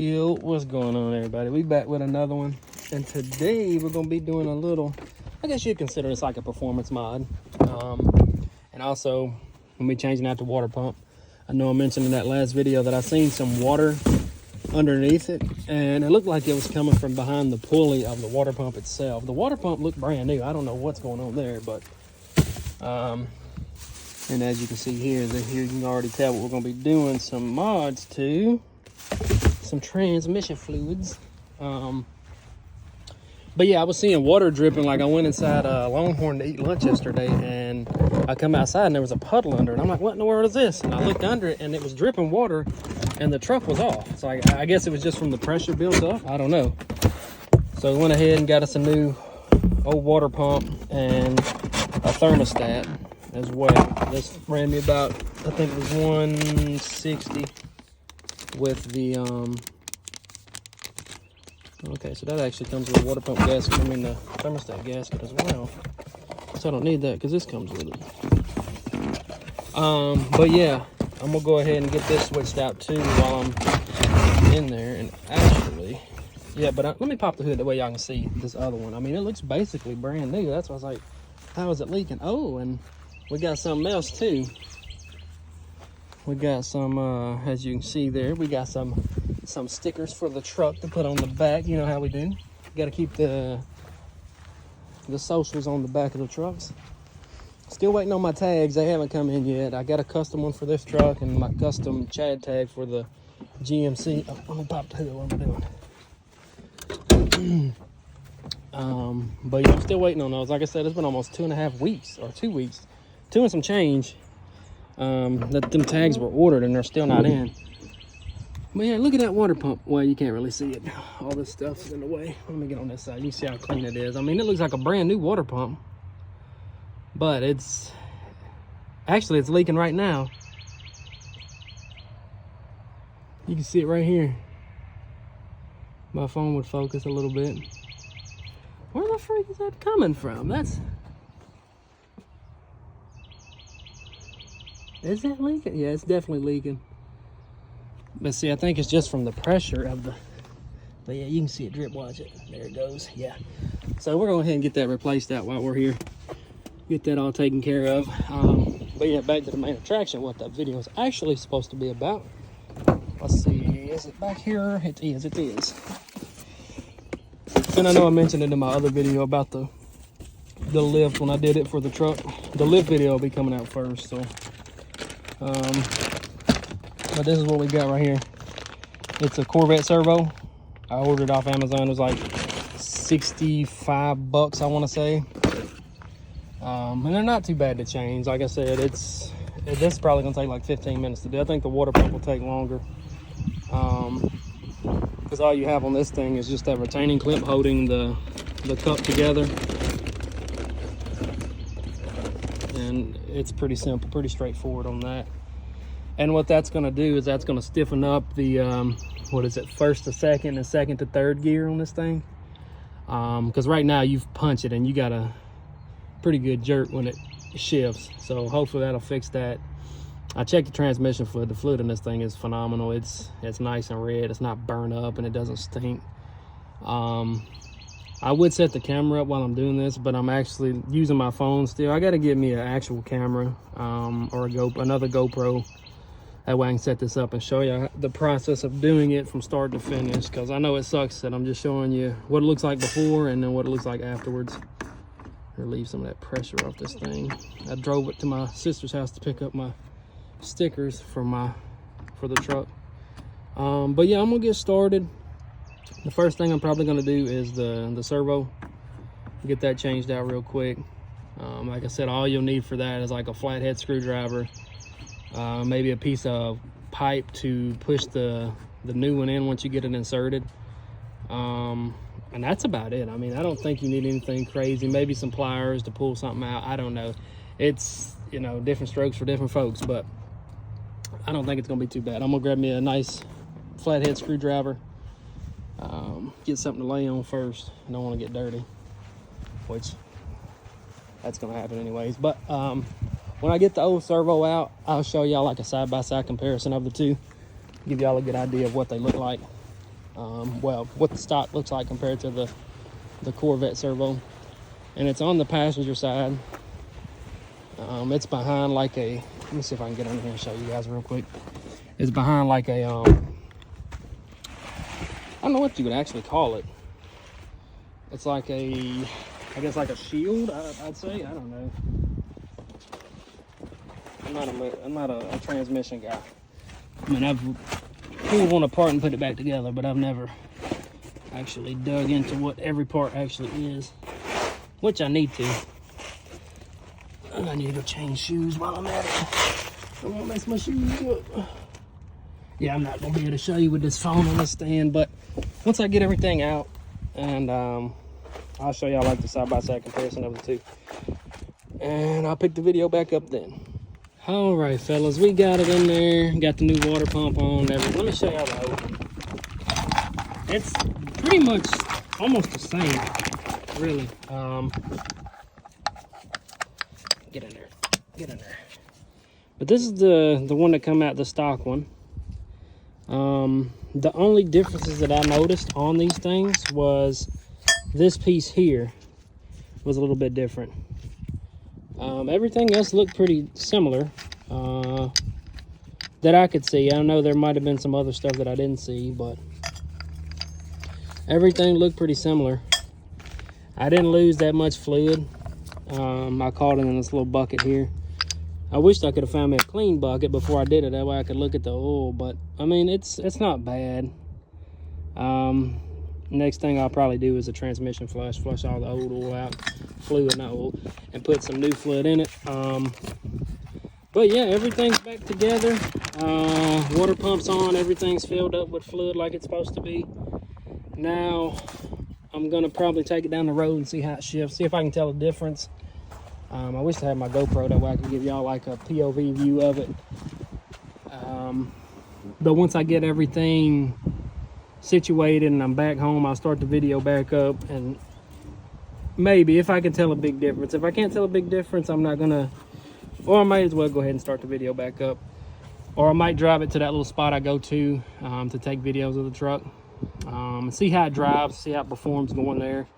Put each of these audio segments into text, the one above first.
Yo, what's going on, everybody? We back with another one, and today we're gonna be doing a little, I guess you'd consider this like a performance mod. And also when we changing out the water pump, I know I mentioned in that last video that I seen some water underneath it, and it looked like it was coming from behind the pulley of the water pump itself. The water pump looked brand new. I don't know what's going on there, but and as you can see here you can already tell what we're going to be doing some mods to some transmission fluids. But yeah, I was seeing water dripping. Like I went inside Longhorn to eat lunch yesterday, and I come outside and there was a puddle under it. I'm like, what in the world is this? And I looked under it and it was dripping water, and the truck was off. So I guess it was just from the pressure built up. I don't know. So we went ahead and got us a new old water pump and a thermostat as well. This ran me about, I think it was $160 with the okay, so that actually comes with a water pump gasket. I mean the thermostat gasket as well, so I don't need that because this comes with it. But yeah, I'm gonna go ahead and get this switched out too while I'm in there. And actually, yeah, but let me pop the hood that way y'all can see this other one. I mean, it looks basically brand new. That's why I was like, how is it leaking? Oh, and we got something else too. We got some, as you can see there, we got some stickers for the truck to put on the back. You know how we do. Got to keep the socials on the back of the trucks. Still waiting on my tags. They haven't come in yet. I got a custom one for this truck and my custom Chad tag for the GMC. Oh, let me pop the hood. What am I doing? But yeah, I'm still waiting on those. Like I said, it's been almost 2.5 weeks or 2 weeks, 2 and some change, that them tags were ordered and they're still not in. But yeah, look at that water pump. Well, you can't really see it. All this stuff's in the way. Let me get on this side. You can see how clean it is. I mean, it looks like a brand new water pump, but it's leaking right now. You can see it right here. My phone would focus a little bit. Where the freak is that coming from? Is that leaking? Yeah, it's definitely leaking. But see, I think it's just from the pressure of the, but yeah, you can see it drip. Watch it. There it goes. Yeah. So we're going to go ahead and get that replaced out while we're here. Get that all taken care of. But yeah, back to the main attraction, what that video is actually supposed to be about. Let's see. Is it back here? It is. It is. And I know I mentioned it in my other video about the lift when I did it for the truck. The lift video will be coming out first. So, but this is what we got right here. It's a Corvette Servo. I ordered off Amazon. It was like $65, I want to say. And they're not too bad to change. Like I said, this is probably gonna take like 15 minutes to do. I think the water pump will take longer. Because all you have on this thing is just that retaining clip holding the cup together. And it's pretty simple, pretty straightforward on that. And what that's going to do is that's going to stiffen up the what is it, first to second and second to third gear on this thing, because right now you've punched it and you got a pretty good jerk when it shifts. So hopefully that'll fix that. I checked the transmission fluid. The fluid in this thing is phenomenal. It's nice and red. It's not burned up and it doesn't stink. I would set the camera up while I'm doing this, but I'm actually using my phone still. I got to get me an actual camera, or another GoPro. That way I can set this up and show you the process of doing it from start to finish, because I know it sucks that I'm just showing you what it looks like before and then what it looks like afterwards. Relieve some of that pressure off this thing. I drove it to my sister's house to pick up my stickers for the truck. But yeah, I'm gonna get started. The first thing I'm probably gonna do is the servo. Get that changed out real quick. Like I said, all you'll need for that is like a flathead screwdriver, maybe a piece of pipe to push the new one in once you get it inserted, and that's about it. I mean, I don't think you need anything crazy. Maybe some pliers to pull something out. I don't know. It's, you know, different strokes for different folks, but I don't think it's gonna be too bad. I'm gonna grab me a nice flathead screwdriver, get something to lay on first. I don't want to get dirty, which that's gonna happen anyways. But when I get the old servo out, I'll show y'all like a side-by-side comparison of the two, give y'all a good idea of what they look like. Well, what the stock looks like compared to the Corvette Servo. And it's on the passenger side. It's behind like a, let me see if I can get under here and show you guys real quick. It's behind like a, I don't know what you would actually call it. It's like a, I guess like a shield, I'd say. I don't know. I'm not a transmission guy. I mean, I've pulled one apart and put it back together, but I've never actually dug into what every part actually is, which I need to. I need to go change shoes while I'm at it. I won't mess my shoes up. Yeah, I'm not gonna be able to show you with this phone on the stand, but once I get everything out, and I'll show y'all like the side-by-side comparison of the two, and I'll pick the video back up then. All right, fellas, we got it in there. Got the new water pump on. Let me show y'all the oven. It's pretty much almost the same, really. Get in there. Get in there. But this is the one that come out, the stock one. The only differences that I noticed on these things was this piece here was a little bit different. Everything else looked pretty similar that I could see. I know there might have been some other stuff that I didn't see, but everything looked pretty similar. I didn't lose that much fluid. I caught it in this little bucket here. I wished I could have found me a clean bucket before I did it. That way I could look at the oil, but I mean, it's not bad. Next thing I'll probably do is a transmission flush all the old oil out, fluid, not oil, and put some new fluid in it. But yeah, everything's back together. Water pump's on, everything's filled up with fluid like it's supposed to be. Now, I'm gonna probably take it down the road and see how it shifts, see if I can tell a difference. I wish I had my GoPro, that way I could give y'all like a POV view of it. But once I get everything situated and I'm back home, I'll start the video back up, and maybe if I can tell a big difference. If I can't tell a big difference, I'm not gonna, or I might as well go ahead and start the video back up, or I might drive it to that little spot I go to take videos of the truck, see how it drives, see how it performs going there.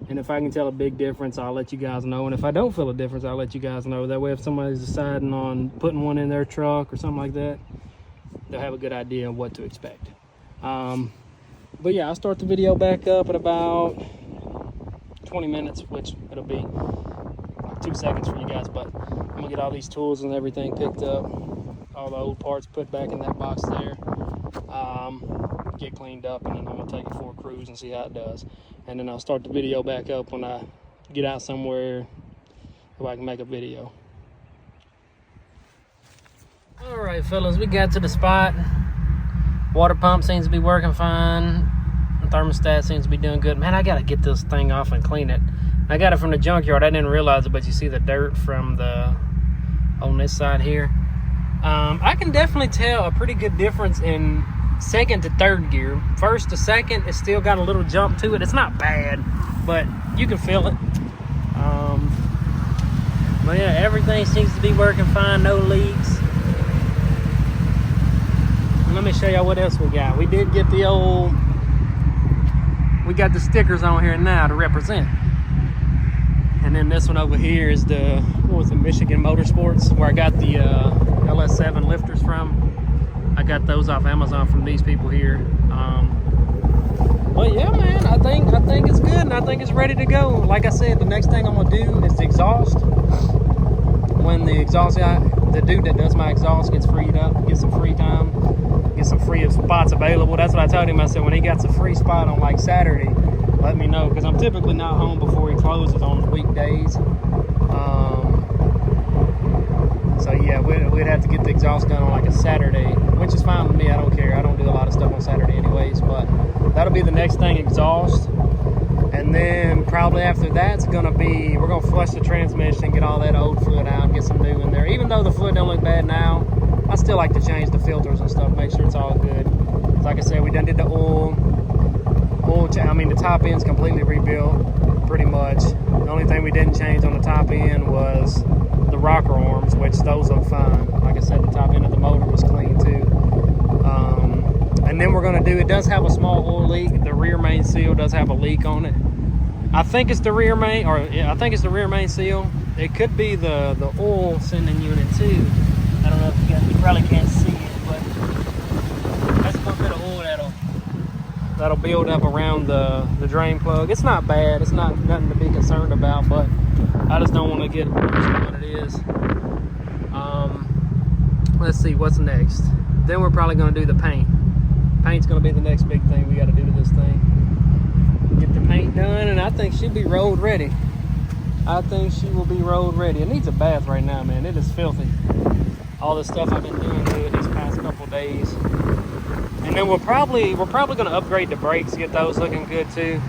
And if I can tell a big difference, I'll let you guys know. And if I don't feel a difference, I'll let you guys know. That way, if somebody's deciding on putting one in their truck or something like that, they'll have a good idea of what to expect. But yeah, I'll start the video back up at about 20 minutes, which it'll be like 2 seconds for you guys. But I'm gonna get all these tools and everything picked up, all the old parts put back in that box there, get cleaned up, and then I'm gonna take it for a cruise and see how it does. And then I'll start the video back up when I get out somewhere so I can make a video. All right, fellas, we got to the spot. Water pump seems to be working fine. The thermostat seems to be doing good. Man, I gotta get this thing off and clean it. I got it from the junkyard. I didn't realize it, but you see the dirt from on this side here. I can definitely tell a pretty good difference in second to third gear. First to second, it's still got a little jump to it. It's not bad, but you can feel it. But yeah, everything seems to be working fine, no leaks. And let me show y'all what else we got. We did get we got the stickers on here now to represent. And then this one over here is the, what was it, Michigan Motorsports, where I got the LS7 lifters from. I got those off Amazon from these people here. But yeah, man, I think it's good, and I think it's ready to go. Like I said, the next thing I'm gonna do is the exhaust. When the exhaust guy, the dude that does my exhaust, gets freed up, get some free time, get some free spots available. That's what I told him. I said, when he got a free spot on like Saturday, let me know, because I'm typically not home before he closes on the weekdays. So yeah, we'd have to get the exhaust done on like a Saturday, which is fine with me. I don't care. I don't do a lot of stuff on Saturday anyways, but that'll be the next thing, exhaust. And then probably after that's gonna be, we're gonna flush the transmission, get all that old fluid out, get some new in there. Even though the fluid don't look bad now, I still like to change the filters and stuff, make sure it's all good. Like I said, we done did the oil the top end's completely rebuilt, pretty much. The only thing we didn't change on the top end was the rocker arms, which those look fine. Like I said, the top end of the motor was clean too. And then we're gonna do, it does have a small oil leak. The rear main seal does have a leak on it. I think it's the rear main, or yeah, I think it's the rear main seal. It could be the oil sending unit too. I don't know if you probably can't see it, but that's a little bit of oil that'll build up around the drain plug. It's not bad. It's not nothing to be concerned about, but I just don't want to get worse than what it is. Let's see what's next. Then we're probably going to do the paint. Paint's going to be the next big thing we got to do to this thing. Get the paint done, and I think she'll be road ready. I think she will be road ready. It needs a bath right now, man. It is filthy. All the stuff I've been doing to it these past couple days. And then we're probably going to upgrade the brakes, get those looking good too.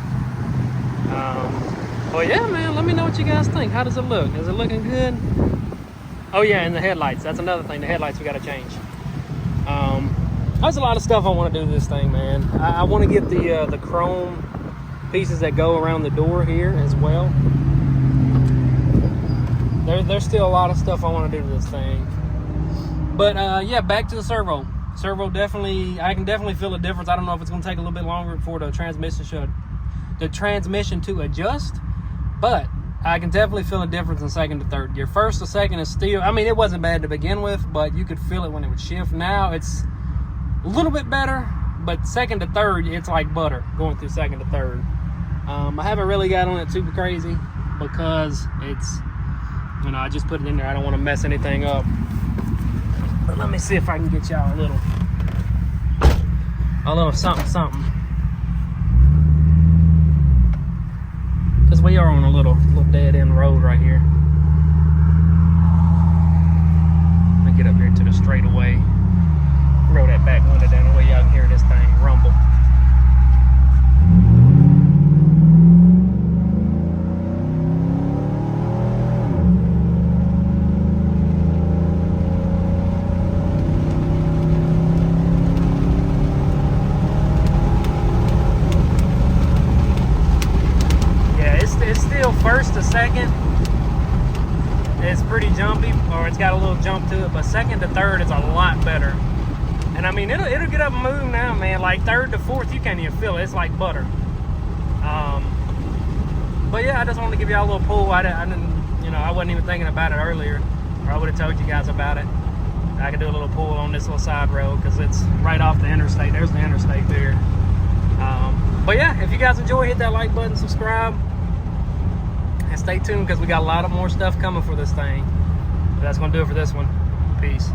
But yeah, man, let me know what you guys think. How does it look? Is it looking good? Oh yeah, and the headlights. That's another thing. The headlights we got to change. There's a lot of stuff I want to do to this thing, man. I want to get the chrome pieces that go around the door here as well. There's still a lot of stuff I want to do to this thing. But yeah, back to the servo. Servo definitely, I can definitely feel a difference. I don't know if it's going to take a little bit longer for the transmission to adjust, but I can definitely feel a difference in second to third gear. First to second is still, I mean, it wasn't bad to begin with, but you could feel it when it would shift. Now it's a little bit better, but second to third, it's like butter going through second to third. I haven't really got on it too crazy because it's, you know, I just put it in there. I don't want to mess anything up. But let me see if I can get y'all a little something. Because we are on a little dead end road right here. Let me get up here to the straightaway. Roll that back window down the way y'all can hear this thing rumble. First to second, it's pretty jumpy, or it's got a little jump to it, but second to third, it's a lot better. And I mean, it'll get up and move now, man. Like third to fourth, you can't even feel it. It's like butter. But yeah, I just wanted to give y'all a little pull. I didn't, you know, I wasn't even thinking about it earlier, or I would have told you guys about it. I could do a little pull on this little side road because it's right off the interstate. There's the interstate there. But yeah, if you guys enjoy, hit that like button, subscribe. And stay tuned because we got a lot of more stuff coming for this thing. But that's going to do it for this one. Peace.